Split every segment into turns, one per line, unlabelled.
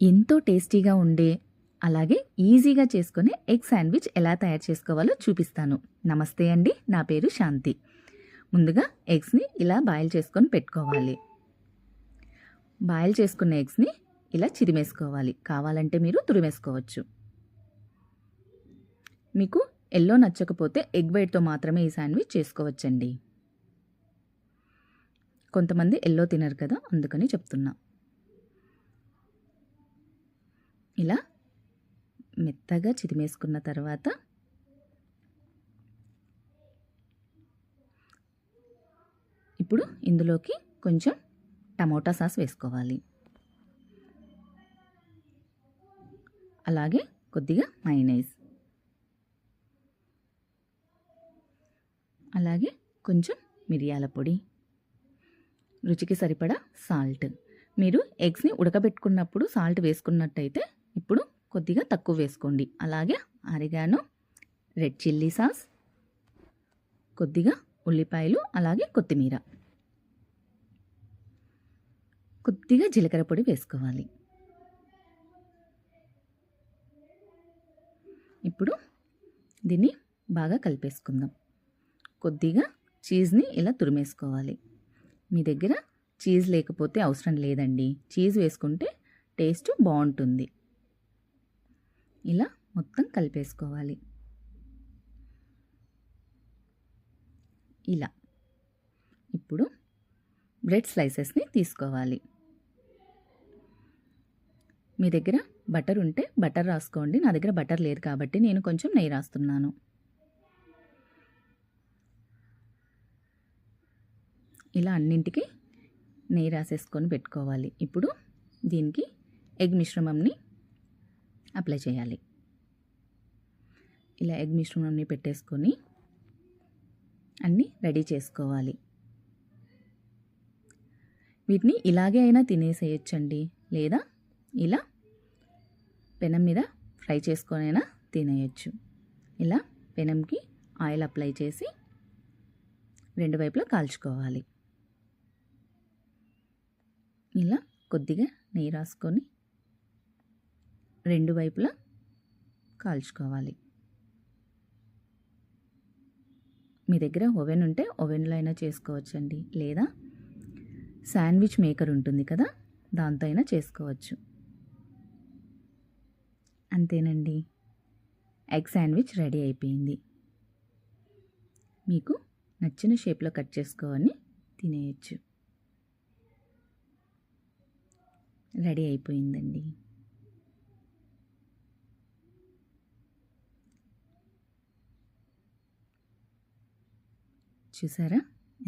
ఎంతో టేస్టీగా ఉండే అలాగే ఈజీగా చేసుకునే ఎగ్ శాండ్విచ్ ఎలా తయారు చేసుకోవాలో చూపిస్తాను. నమస్తే అండి, నా పేరు శాంతి. ముందుగా ఎగ్స్ని ఇలా బాయిల్ చేసుకొని పెట్టుకోవాలి. బాయిల్ చేసుకున్న ఎగ్స్ని ఇలా చిరిమేసుకోవాలి. కావాలంటే మీరు తురిమేసుకోవచ్చు. మీకు ఎల్లో నచ్చకపోతే ఎగ్ వైట్తో మాత్రమే ఈ శాండ్విచ్ చేసుకోవచ్చండి. కొంతమంది ఎల్లో తినరు కదా, అందుకని చెప్తున్నా. ఇలా మెత్తగా చిరిమేసుకున్న తర్వాత ఇప్పుడు ఇందులోకి కొంచెం టమోటా సాస్ వేసుకోవాలి. అలాగే కొద్దిగా మైనీస్, అలాగే కొంచెం మిరియాల పొడి, రుచికి సరిపడా సాల్ట్. మీరు ఎగ్స్ని ఉడకబెట్టుకున్నప్పుడు సాల్ట్ వేసుకున్నట్టయితే ఇప్పుడు కొద్దిగా తక్కువ వేసుకోండి. అలాగే ఆరిగానో, రెడ్ చిల్లీ సాస్, కొద్దిగా ఉల్లిపాయలు, అలాగే కొత్తిమీర, కొద్దిగా జీలకర్ర పొడి వేసుకోవాలి. ఇప్పుడు దీన్ని బాగా కలిపేసుకుందాం. కొద్దిగా చీజ్ని ఇలా తురిమేసుకోవాలి. మీ దగ్గర చీజ్ లేకపోతే అవసరం లేదండి, చీజ్ వేసుకుంటే టేస్ట్ బాగుంటుంది. ఇలా మొత్తం కలిపేసుకోవాలి. ఇలా ఇప్పుడు బ్రెడ్ స్లైసెస్ని తీసుకోవాలి. మీ దగ్గర బటర్ ఉంటే బటర్ రాసుకోండి. నా దగ్గర బటర్ లేదు కాబట్టి నేను కొంచెం నెయ్యి రాస్తున్నాను. ఇలా అన్నింటికి నెయ్యి రాసేసుకొని పెట్టుకోవాలి. ఇప్పుడు దీనికి ఎగ్ మిశ్రమంని అప్లై చేయాలి. ఇలా ఎగ్ మిశ్రమంని పెట్టేసుకొని అన్నీ రెడీ చేసుకోవాలి. వీటిని ఇలాగే అయినా తినేసేయచ్చండి, లేదా ఇలా పెనం మీద ఫ్రై చేసుకొనైనా తినేయచ్చు. ఇలా పెనంకి ఆయిల్ అప్లై చేసి రెండు వైపులా కాల్చుకోవాలి. ఇలా కొద్దిగా నెయ్యి రాసుకొని రెండు వైపులా కాల్చుకోవాలి. మీ దగ్గర ఓవెన్ ఉంటే ఓవెన్లో అయినా చేసుకోవచ్చండి, లేదా శాండ్విచ్ మేకర్ ఉంటుంది కదా, దాంతో అయినా చేసుకోవచ్చు. అంతేనండి, ఎగ్ శాండ్విచ్ రెడీ అయిపోయింది. మీకు నచ్చిన షేప్లో కట్ చేసుకొని తినేయచ్చు. రెడీ అయిపోయిందండి. చూసారా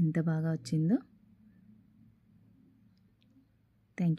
ఎంత బాగా వచ్చిందో. Thank you.